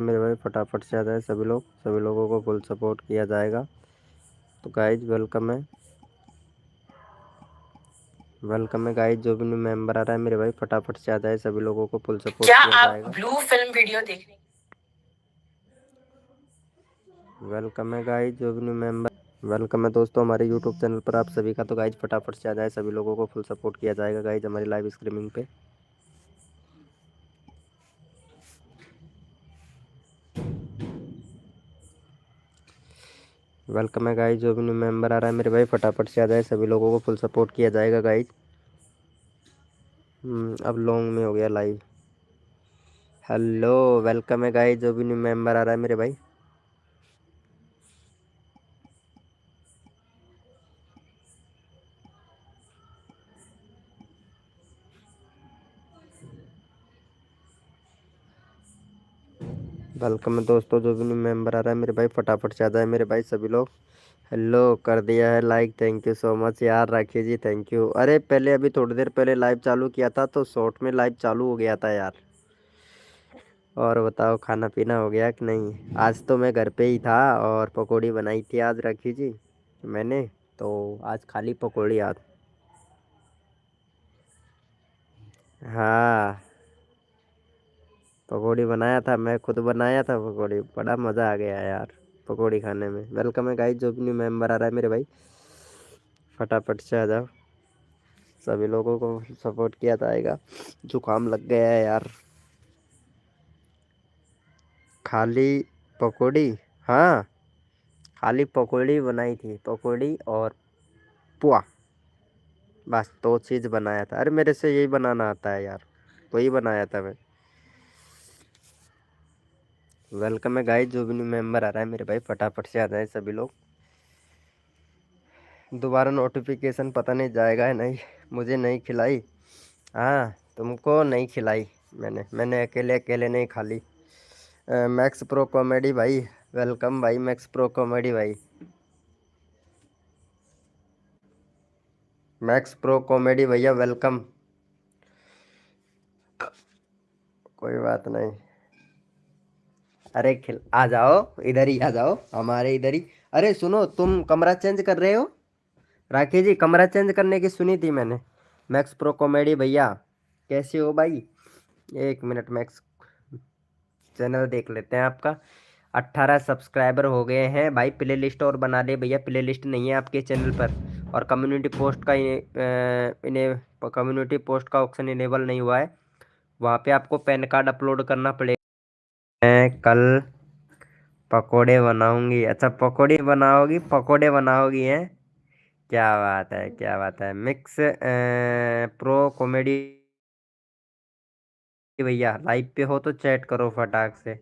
मेरे भाई फटाफट से आ जाए सभी लोगों को फुल सपोर्ट किया जाएगा। तो गाइज वेलकम है गाइज, जो भी न्यू मेंबर आ रहा है मेरे भाई फटाफट से आ जाए, सभी लोगों को फुल सपोर्ट क्या किया आप जाएगा। ब्लू फिल्म वीडियो देखने वेलकम है गाइज, जो भी न्यू मेंबर वेलकम है दोस्तों हमारे यूट्यूब चैनल पर आप सभी का। तो गाइज फटाफट से आ जाए, सभी लोगों को फुल सपोर्ट किया जाएगा गाइज हमारी लाइव स्ट्रीमिंग पे। वेलकम है गाइज, जो भी न्यू मेंबर आ रहा है मेरे भाई फटाफट से आ जाए, सभी लोगों को फुल सपोर्ट किया जाएगा गाइज। अब लॉन्ग में हो गया लाइव। हेलो, वेलकम है गाइज, जो भी न्यू मेंबर आ रहा है मेरे भाई। वेलकम है दोस्तों, जो भी न्यू मेंबर आ रहा है मेरे भाई फटाफट से आ जाए मेरे भाई सभी लोग। हेलो, कर दिया है like, thank you so much यार राखी जी, थैंक यू। अरे पहले अभी थोड़ी देर पहले लाइव चालू किया था तो शॉर्ट में लाइव चालू हो गया था यार। और बताओ खाना पीना हो गया कि नहीं? आज तो मैं घर पे ही था और पकौड़ी बनाई थी आज राखी जी मैंने। तो आज खाली पकौड़ी आज। हाँ, पकौड़ी बनाया था, मैं खुद बनाया था पकौड़ी, बड़ा मज़ा आ गया यार पकौड़ी खाने में। वेलकम है गाइस, जो भी न्यू मेंबर आ रहा है मेरे भाई फटाफट से आ जाओ, सभी लोगों को सपोर्ट किया जाएगा। जुकाम लग गया है यार। खाली पकौड़ी, हाँ खाली पकौड़ी बनाई थी, पकौड़ी और पुआ, बस दो चीज़ बनाया था। अरे मेरे से यही बनाना आता है यार, वही बनाया था मैं। वेलकम है गाइस, जो भी न्यू मेंबर आ रहा है मेरे भाई फटाफट से आ जाए सभी लोग। दोबारा नोटिफिकेशन पता नहीं जाएगा है नहीं, मुझे नहीं खिलाई। हाँ, तुमको नहीं खिलाई, मैंने अकेले अकेले नहीं खा ली। मैक्स प्रो कॉमेडी भाई, वेलकम भाई मैक्स प्रो कॉमेडी भाई। मैक्स प्रो कॉमेडी भैया वेलकम। कोई बात नहीं, अरे खिल आ जाओ, इधर ही आ जाओ हमारे इधर ही। अरे सुनो, तुम कमरा चेंज कर रहे हो? राखी जी कमरा चेंज करने की सुनी थी मैंने। मैक्स प्रो कॉमेडी भैया, कैसे हो भाई? एक मिनट, मैक्स चैनल देख लेते हैं आपका। 18 सब्सक्राइबर हो गए हैं भाई, प्ले लिस्ट और बना ले भैया, प्ले लिस्ट नहीं है आपके चैनल पर। और कम्युनिटी पोस्ट का इन्हें कम्युनिटी पोस्ट का ऑप्शन इनेबल नहीं हुआ है, वहाँ पे आपको पैन कार्ड अपलोड करना पड़ेगा। मैं कल पकोड़े बनाऊंगी। अच्छा पकोड़ी बनाओगी, पकोड़े बनाओगी हैं? क्या बात है, क्या बात है। मिक्स प्रो कॉमेडी भैया लाइव पे हो तो चैट करो फटाक से।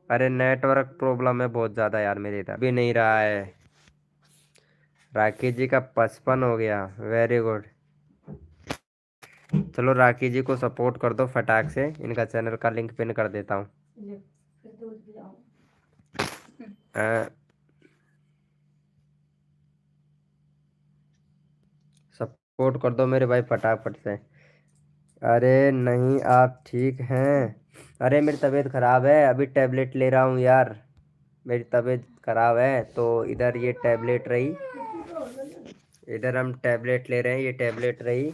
अरे नेटवर्क प्रॉब्लम है बहुत ज़्यादा यार, मेरे इधर भी नहीं रहा है। राखी जी का 55 हो गया, वेरी गुड। चलो राखी जी को सपोर्ट कर दो फटाक से, इनका चैनल का लिंक पिन कर देता हूँ। सपोर्ट कर दो मेरे भाई फटाफट से। अरे नहीं, आप ठीक हैं? अरे मेरी तबीयत ख़राब है, अभी टैबलेट ले रहा हूँ यार, मेरी तबीयत ख़राब है तो इधर ये टैबलेट रही, इधर हम टैबलेट ले रहे हैं, ये टैबलेट रही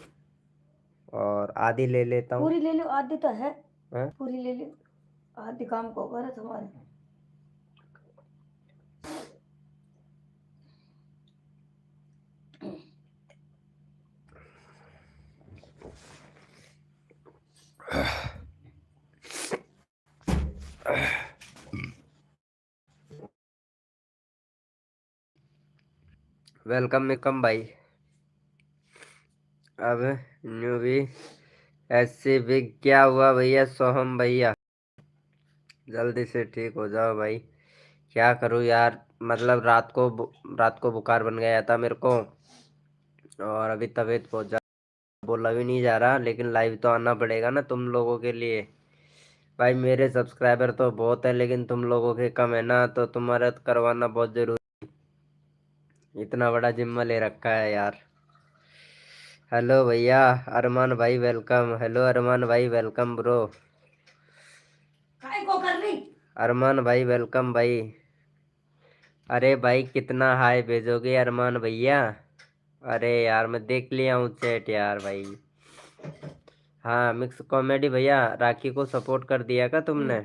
और आधी ले लेता हूँ। पूरी ले लो, आधी तो है। हाँ? पूरी ले लो, आधी काम को होगा तुम्हारे। वेलकम वेलकम भाई। अब न्यू भी ऐसे भी क्या हुआ भैया सोहम भैया? जल्दी से ठीक हो जाओ भाई। क्या करूँ यार, मतलब रात को बुखार बन गया था मेरे को, और अभी तबीयत बहुत ज़्यादा, बोला भी नहीं जा रहा, लेकिन लाइव तो आना पड़ेगा ना तुम लोगों के लिए। भाई मेरे सब्सक्राइबर तो बहुत है लेकिन तुम लोगों के कम है ना, तो तुम्हारा करवाना बहुत ज़रूरी, इतना बड़ा जिम्मा ले रखा है यार। हेलो भैया, अरमान भाई वेलकम। हेलो अरमान भाई वेलकम ब्रो। नहीं को कर ली। अरमान भाई वेलकम भाई। अरे भाई कितना हाय भेजोगे अरमान भैया? अरे यार मैं देख लिया हूँ चैट यार भाई। हाँ मिक्स कॉमेडी भैया, राखी को सपोर्ट कर दिया क्या तुमने?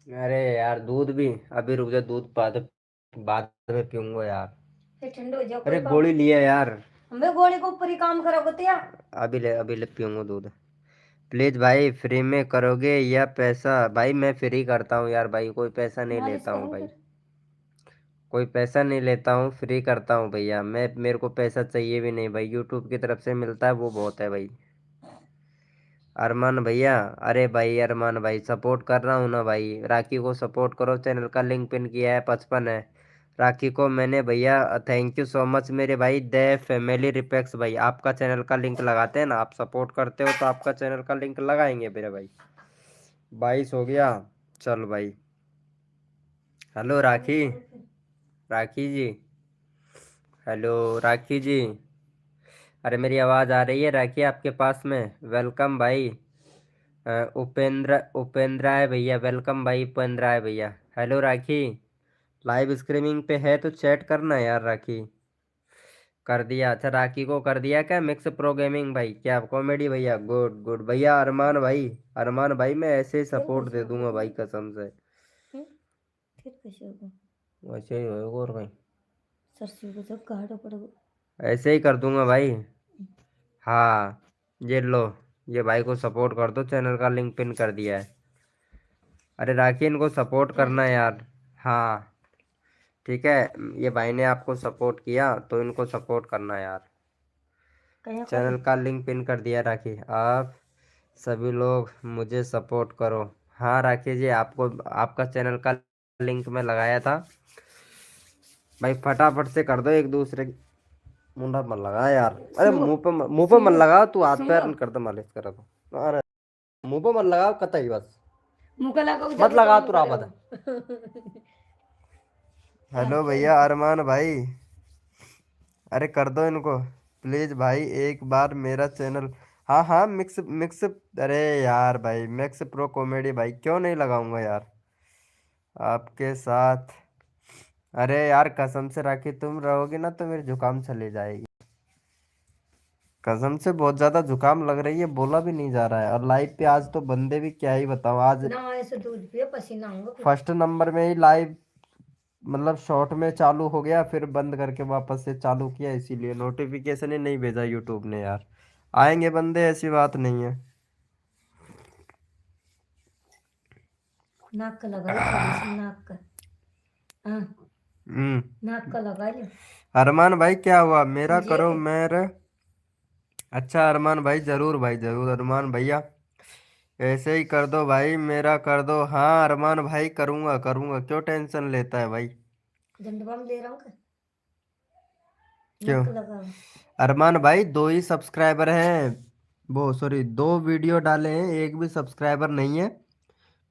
अरे यार दूध भी, अभी रुक जा, दूध बाद में पीऊंगा यार। फिर ठंडे हो जाओ, कोई अरे काम। गोली लिया यार। हमें गोली को ऊपर ही काम करोगे तो यार। अभी ले पीऊंगा दूध। प्लीज भाई फ्री में करोगे या पैसा? भाई मैं फ्री करता हूँ यार भाई, कोई पैसा नहीं मालिश लेता हूँ करूँ भाई। फिर। कोई पैसा नहीं लेता हूँ, फ्री करता हूँ भैया मैं। मेरे को पैसा चाहिए भी नहीं भाई, यूट्यूब की तरफ से मिलता है वो बहुत है भाई। अरमान भैया, अरे भाई अरमान भाई सपोर्ट कर रहा हूँ ना भाई, राखी को सपोर्ट करो। चैनल का लिंक पिन किया है, 55 है। राखी को मैंने भैया, थैंक यू सो मच मेरे भाई द फैमिली रिपेक्स भाई। आपका चैनल का लिंक लगाते हैं ना, आप सपोर्ट करते हो तो आपका चैनल का लिंक लगाएंगे मेरे भाई। 22 हो गया। चल भाई। हेलो मालिश राखी। करूँ फिर। राखी जी। हेलो राखी जी। अरे मेरी आवाज़ आ रही है राखी आपके पास में? वेलकम भाई। उपेंद्र है भैया, वेलकम भाई उपेंद्र है भैया। हेलो राखी। लाइव स्ट्रीमिंग पे है तो चैट करना यार राखी। कर दिया? अच्छा राखी को कर दिया क्या मिक्स प्रो गेमिंग भाई? क्या कॉमेडी भैया, गुड गुड भैया। अरमान भाई, अरमान भाई मैं ऐसे ही फिर सपोर्ट कैसे दे होगा दूंगा भाई तुम। कसम से। फिर कैसे होगा। वैसे ही होएगा और भाई, सरसों को सब काटो पड़ोगे। ऐसे ही कर दूंगा भाई। हाँ ये लो, ये भाई को सपोर्ट कर दो, चैनल का लिंक पिन कर दिया है। अरे राखी इनको सपोर्ट करना यार। हाँ ठीक है, ये भाई ने आपको सपोर्ट किया तो इनको सपोर्ट करना यार। कहीं कर चैनल का लिंक पिन कर दिया राखी। आप सभी लोग मुझे सपोर्ट करो। हाँ राखी जी, आपको आपका चैनल का लिंक मैं लगाया था भाई, फटाफट से कर दो एक दूसरे की। मुंडा मत लगा यार, अरे सुनो मुंह पे मत सुनो लगा, तू हाथ सुनो। पैर कर दो मालिश करा तो। अरे मुंह पे मत लगाओ कतई बस। मुँह लगाओ मत जब लगा काम तू रहा बता। करो। हेलो भैया अरमान भाई, अरे कर दो इनको प्लीज भाई एक बार मेरा चैनल। हाँ हाँ मिक्स मिक्स, अरे यार भाई मिक्स प्रो कॉमेडी भाई क्यों नहीं लगाऊंगा यार आपके साथ। अरे यार कसम से राखी, तुम रहोगी ना तो मेरी जुकाम चली जाएगी। कसम से बहुत ज्यादा जुकाम लग रही है, बोला भी नहीं जा रहा है। और लाइव पे आज तो बंदे भी क्या ही बताऊं आज। ना ऐसे दूध पियो पसीना होगा फिर। फर्स्ट नंबर में ही लाइव, मतलब शॉर्ट में चालू हो गया, फिर बंद करके वापस से चालू किया, इसीलिए नोटिफिकेशन ही नहीं भेजा यूट्यूब ने यार। आएंगे बंदे, ऐसी बात नहीं है। नाक का लगा लो थोड़ी सी नाक का। हाँ हम्म। नाक का लगा लो। अरमान भाई क्या हुआ, मेरा मुझे करो मेरे। अच्छा अरमान भाई जरूर भाई जरूर, अरमान भैया ऐसे ही कर दो भाई, मेरा कर दो। हाँ अरमान भाई करूँगा करूँगा, क्यों टेंशन लेता है भाई? झंडू दे रहा हूँ क्या? क्यों? नाक लगाओ। अरमान भाई दो ही सब्सक्राइबर हैं, वो सॉरी दो वीडियो डाले हैं, एक भी सब्सक्राइबर नहीं है।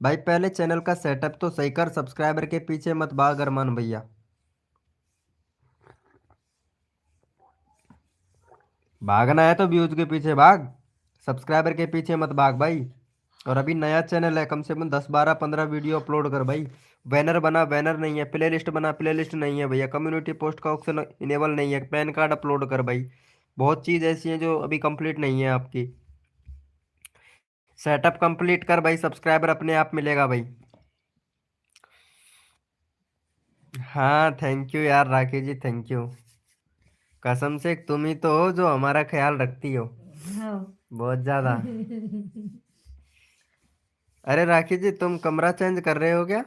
भाई पहले चैनल का सेटअप तो सही कर, सब्सक्राइबर के पीछे मत भाग अरमान भैया। भागना है तो व्यूज के पीछे भाग, सब्सक्राइबर के पीछे मत भाग भाई। और अभी नया चैनल है, कम से कम 10 12 15 वीडियो अपलोड कर भाई। बैनर बना, बैनर नहीं है। प्ले लिस्ट बना, प्ले लिस्ट नहीं है भैया। कम्युनिटी पोस्ट का ऑप्शन इनेबल नहीं है। पैन कार्ड अपलोड कर भाई। बहुत चीज़ ऐसी हैं जो अभी कंप्लीट नहीं है आपकी। सेटअप कंप्लीट कर भाई, सब्सक्राइबर अपने आप मिलेगा भाई। हाँ थैंक यू यार राकेश जी, थैंक यू। कसम से तुम ही तो हो जो हमारा ख्याल रखती हो, हाँ। बहुत ज्यादा। अरे राकेश जी तुम कमरा चेंज कर रहे हो क्या?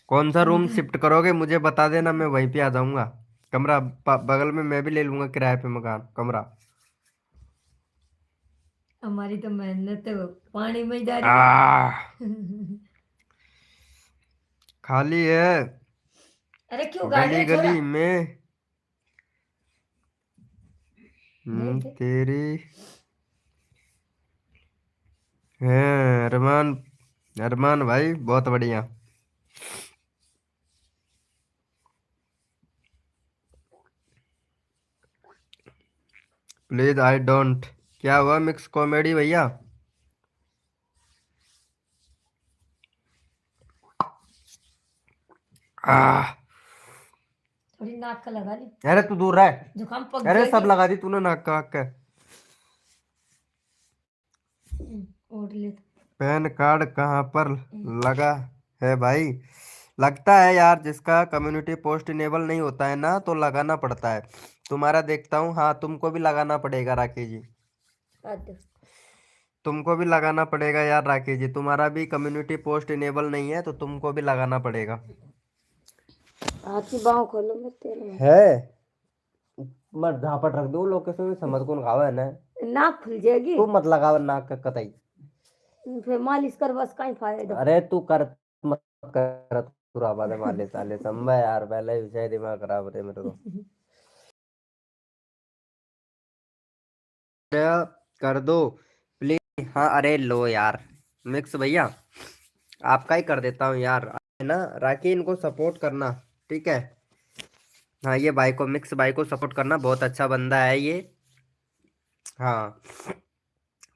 कौन सा रूम शिफ्ट करोगे मुझे बता देना, मैं वहीं पे आ जाऊंगा। कमरा बगल में मैं भी ले लूंगा किराए पे मकान, कमरा। हमारी तो मेहनत है वो पानी में ही जा रही है। आ खाली है अरे क्यों गाड़ रहे गली हो छोरा। गली में। देख देख। तेरी है अरमान, अरमान भाई बहुत बढ़िया। Please I don't. क्या हुआ मिक्स कॉमेडी भैया? आह, थोड़ी नाक का लगा ली, अरे तू दूर रह। जुकाम पक अरे सब जाएगी। लगा दी तूने नाक का हक है। ओढ़ ले। पैन कार्ड कहाँ पर लगा है भाई? लगता है यार, जिसका कम्युनिटी पोस्ट इनेबल नहीं होता है ना तो लगाना पड़ता है। तुम्हारा देखता हूँ, हाँ तुमको भी लगाना पड़ेगा राकेश जी। आते। तुमको भी लगाना पड़ेगा यार राकेश जी, तुम्हारा भी कम्युनिटी पोस्ट इनेबल नहीं है तो तुमको भी लगाना पड़ेगा। हाथ की बाहों खोलो मैं तेरे में। है मत झापट रख दो लोकेशन में, समझ कौन खावा है ना। नाक खुल जाएगी। तू मत लगावा नाक का कतई। फिर मालिश कर, बस कहीं फायदा। अरे तू कर मत कर, पूरा बात है माले साले संभा यार, पहले ही विषय दिमाग खराब है मेरे तो। अरे कर दो प्लीज। हाँ अरे लो यार मिक्स भैया, आपका ही कर देता हूँ यार, है ना राखी, इनको सपोर्ट करना ठीक है। हाँ ये भाई को, मिक्स भाई को सपोर्ट करना, बहुत अच्छा बंदा है ये। हाँ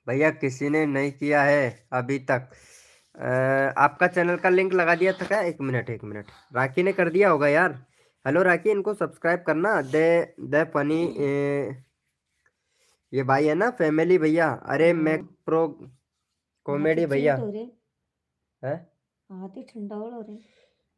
भैया किसी ने नहीं किया है अभी तक। आपका चैनल का लिंक लगा दिया था क्या? एक मिनट एक मिनट, राखी ने कर दिया होगा यार। हेलो राखी, इनको सब्सक्राइब करना। दे द फनी, ये भाई है ना फैमिली भैया। अरे मैं प्रो कॉमेडी भैया है। हाथ ही ठंडा हो रहे।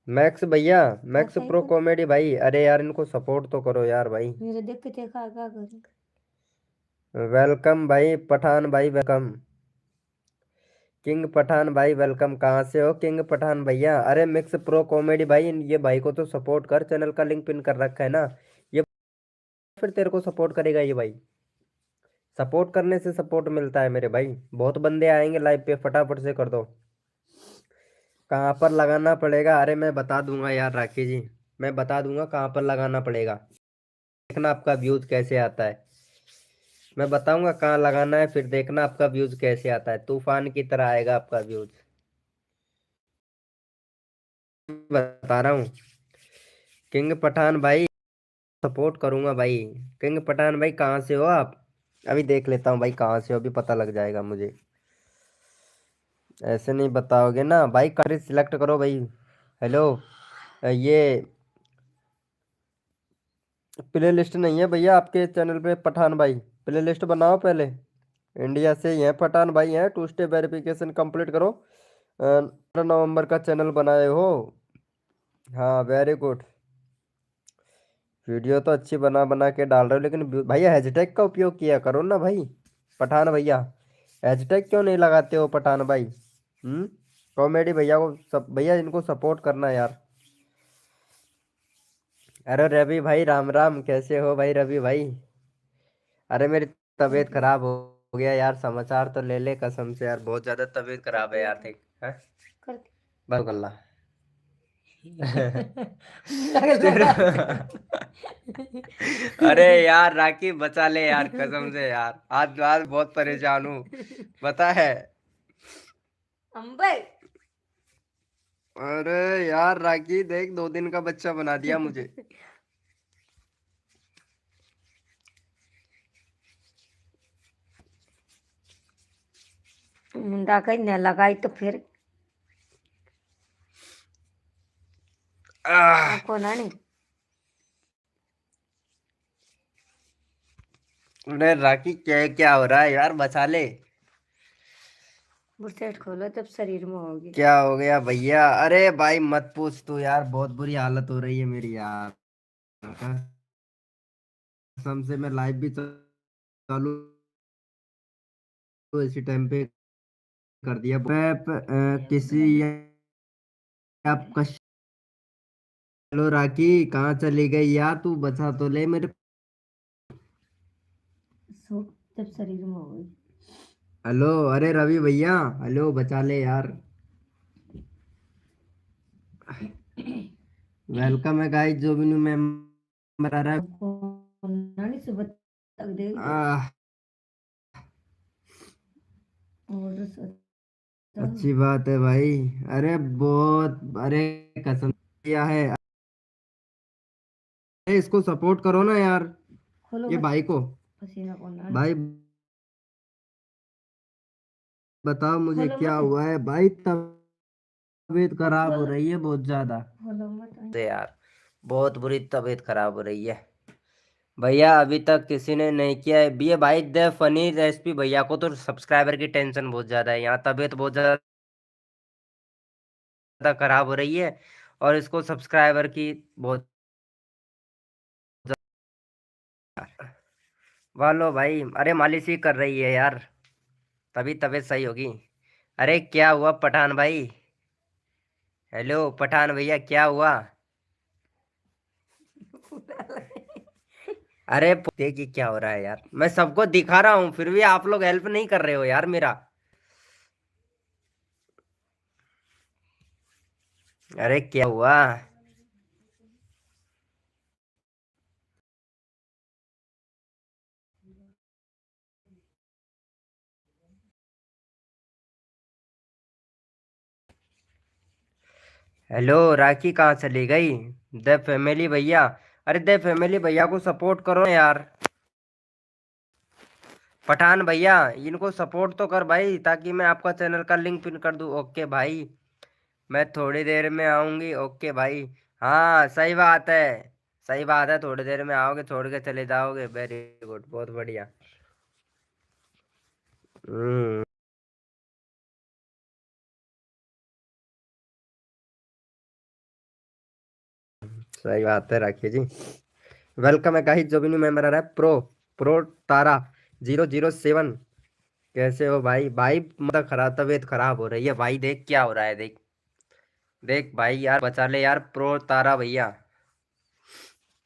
मैक्स भैया, मैक्स बताइए प्रो कौन? कॉमेडी भाई, अरे यार इनको सपोर्ट तो करो यार भाई। मेरे देख के देखा क्या करूं। वेलकम भाई पठान भाई, वेलकम। किंग पठान भाई वेलकम। कहाँ से हो किंग पठान भैया? अरे मिक्स प्रो कॉमेडी भाई, ये भाई को तो सपोर्ट कर, चैनल का लिंक पिन कर रखा है ना ये, फिर तेरे को सपोर्ट करेगा ये भाई। सपोर्ट करने से सपोर्ट मिलता है मेरे भाई। बहुत बंदे आएंगे लाइव पे, फटाफट से कर दो। कहाँ पर लगाना पड़ेगा? अरे मैं बता दूंगा यार राखी जी, मैं बता दूंगा कहाँ पर लगाना पड़ेगा। देखना आपका व्यूज कैसे आता है, मैं बताऊंगा कहाँ लगाना है, फिर देखना आपका व्यूज कैसे आता है, तूफान की तरह आएगा आपका व्यूज। बता रहा हूँ किंग पठान भाई, सपोर्ट करूंगा भाई। किंग पठान भाई कहाँ से हो आप? अभी देख लेता हूँ भाई कहाँ से हो, अभी पता लग जाएगा मुझे। ऐसे नहीं बताओगे ना भाई, कंट्री सिलेक्ट करो भाई। हेलो, ये प्ले लिस्ट नहीं है भैया आपके चैनल पे पठान भाई, प्ले लिस्ट बनाओ पहले। इंडिया से ही है पठान भाई, हैं टू स्टेप वेरिफिकेशन कंप्लीट करो। 9 नवंबर का चैनल बनाए हो। हाँ वेरी गुड। वीडियो तो अच्छी बना बना के डाल रहे हो, लेकिन भैया हैशटैग का उपयोग किया करो ना भाई। पठान भैया हैशटैग क्यों नहीं लगाते हो पठान भाई? कॉमेडी भैया को सब, भैया इनको सपोर्ट करना यार। अरे रवि भाई राम राम, कैसे हो भाई रवि भाई? अरे मेरी तबीयत खराब हो गया यार, समाचार तो ले ले कसम से यार, बहुत ज्यादा तबीयत खराब है यार, देख है। बस गल्ला अरे यार राखी बचा ले यार कसम से यार, आज आज बहुत परेशान हूँ पता है। अम्बे। अरे यार राखी देख, 2 दिन का बच्चा बना दिया मुझे। मुंडा कहीं न लगाई तो फिर आह, आपको ना नहीं। अरे राखी क्या क्या हो रहा है यार, बचा ले। बुरसेट खोलो तब शरीर में होगी। क्या हो गया भैया? अरे भाई मत पूछ तू यार, बहुत बुरी हालत हो रही है मेरी यार, कसम से। मैं लाइव भी चालू इसी टाइम पे कर दिया। मैं किसी आपका। हेलो राखी, कहाँ चली गई यार तू? बचा तो ले मेरे। सो जब शरीर में होगी। हेलो अरे रवि भैया, हेलो बचा ले यार। वेलकम है गाइस, जो भी न्यू मेंबर आ रहा है। आपको ना नहीं सुबह तक देख दो। आह, और सोचो। अच्छी बात है भाई। अरे बहुत, अरे कसम किया है। अरे इसको सपोर्ट करो ना यार, खोलो ये मत। भाई को। पसीना कौन आ भाई बताओ मुझे खोलो क्या मत हुआ है भाई, तबीयत खराब हो रही है बहुत ज्यादा। खोलो मत तो यार बहुत बुरी तबीयत खराब हो रही है भैया, अभी तक किसी ने नहीं किया है ये भाई द फनी रेसिपी। भैया को तो सब्सक्राइबर की टेंशन बहुत ज्यादा है, यहाँ तबीयत बहुत ज्यादा खराब हो रही है और इसको सब्सक्राइबर की बहुत ज्यादा। वालो भाई, अरे मालिश ही कर रही है यार, तभी तबीयत सही होगी। अरे क्या हुआ पठान भाई? हेलो पठान भैया, क्या हुआ? अरे देखिए क्या हो रहा है यार, मैं सबको दिखा रहा हूँ फिर भी आप लोग हेल्प नहीं कर रहे हो यार मेरा। अरे क्या हुआ? हेलो राखी कहाँ चली गई? द फैमिली भैया, अरे द फैमिली भैया को सपोर्ट करो ना यार। पठान भैया इनको सपोर्ट तो कर भाई, ताकि मैं आपका चैनल का लिंक पिन कर दूँ। ओके भाई, मैं थोड़ी देर में आऊंगी। ओके भाई, हाँ सही बात है, सही बात है, थोड़ी देर में आओगे छोड़ के चले जाओगे। वेरी गुड, बहुत बढ़िया। हम्म, सही बात है राखी जी। वेलकम है गाइस, जो भी न्यू मेंबर आ रहा है। प्रो प्रो तारा 007, कैसे हो भाई? भाई मतलब खराब, तबीयत खराब हो रही है भाई, देख क्या हो रहा है, देख देख भाई यार, बचा ले यार प्रो तारा भैया।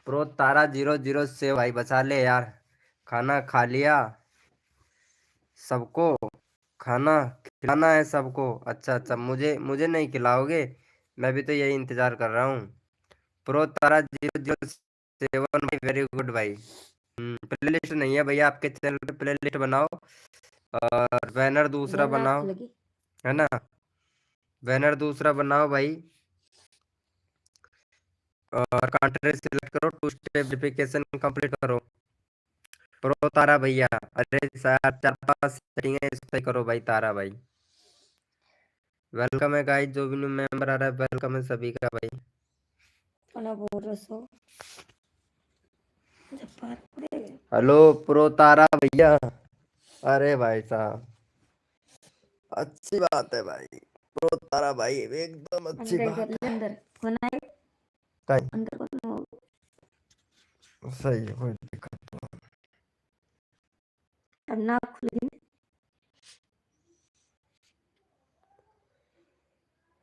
प्रो तारा 007 भाई, बचा ले यार। खाना खा लिया सबको? खाना खिलाना है सबको? अच्छा अच्छा, मुझे मुझे नहीं खिलाओगे? मैं भी तो यही इंतजार कर रहा हूँ। प्रो तारा 007 भाई, वेरी गुड भाई। प्ले लिस्ट नहीं है भैया आपके चैनल पे, प्ले लिस्ट बनाओ और बैनर दूसरा जल आग बनाओ, लगी। है ना? बैनर दूसरा बनाओ भाई, और कंट्री सिलेक्ट करो, टू स्टेप वेरिफिकेशन कंप्लीट करो। प्रो तारा भैया, अरे चार चार पांच सेटिंग है, इस पे करो भाई तारा भाई। वेलकम है गाइस, जो भी न्यू मेंबर आ रहा है वेलकम है सभी का भाई। खाना बहुत रसो जब बात पड़ेगा। हेलो प्रो तारा भैया, अरे भाई साहब अच्छी बात है भाई, प्रो तारा भाई एकदम अच्छी अंदर कर बात ले, अंदर खाना है, है। अंदर कौन हो? सही है, कोई दिक्कत नहीं। अब ना खुल गई।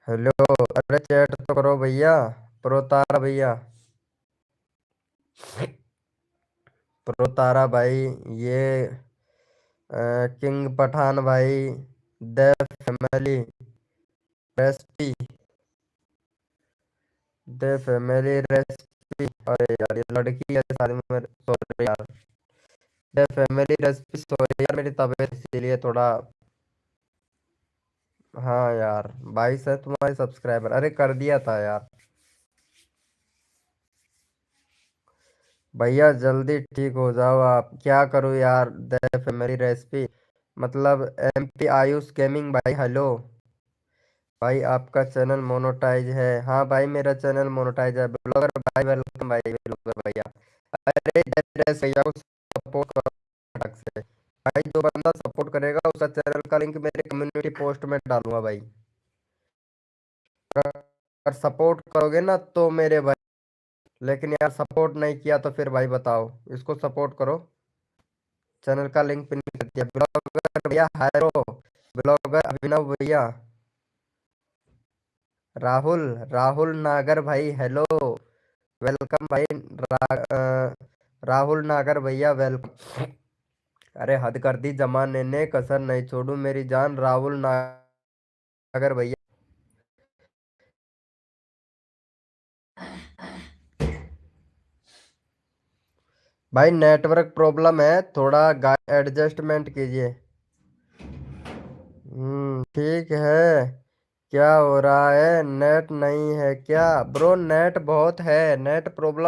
हेलो, अरे चैट तो करो भैया, प्रो तारा भैया। प्रो तारा भाई, ये किंग पठान भाई, the family recipe, the family recipe. अरे यार ये लड़की है सारी में, सॉरी यार। द फैमिली रेसिपी, सॉरी यार मेरी तबीयत इसीलिए थोड़ा। हाँ यार, 22 है तुम्हारे सब्सक्राइबर, अरे कर दिया था यार। भैया जल्दी ठीक हो जाओ आप, क्या करूँ यार द फैमिली रेसिपी, मतलब MP आयुष गेमिंग भाई। हेलो भाई, आपका चैनल मोनोटाइज है? हाँ भाई मेरा चैनल मोनोटाइज है। ब्लॉगर भाई वेलकम भाई, ब्लॉगर भैया। अरे ड्रेस भैया को सपोर्ट करो फटाक से भाई, जो बंदा सपोर्ट करेगा उसका चैनल का लिंक मेरे कम्युनिटी पोस्ट में डालूंगा भाई। अगर सपोर्ट करोगे ना तो मेरे भाई, लेकिन यार सपोर्ट नहीं किया तो फिर भाई बताओ, इसको सपोर्ट करो। चैनल का लिंक पिन कर दिया। ब्लॉगर भैया हैरो, ब्लॉगर अभिनव भैया, राहुल राहुल नागर भाई हेलो, वेलकम भाई। राहुल नागर भैया वेलकम। अरे हद कर दी जमाने ने, कसर नहीं छोड़ू मेरी जान, राहुल नागर भैया। भाई नेटवर्क प्रॉब्लम है थोड़ा, एडजस्टमेंट कीजिए। ठीक है। क्या हो रहा है, नेट नहीं है क्या ब्रो? नेट बहुत है, नेट प्रॉब्लम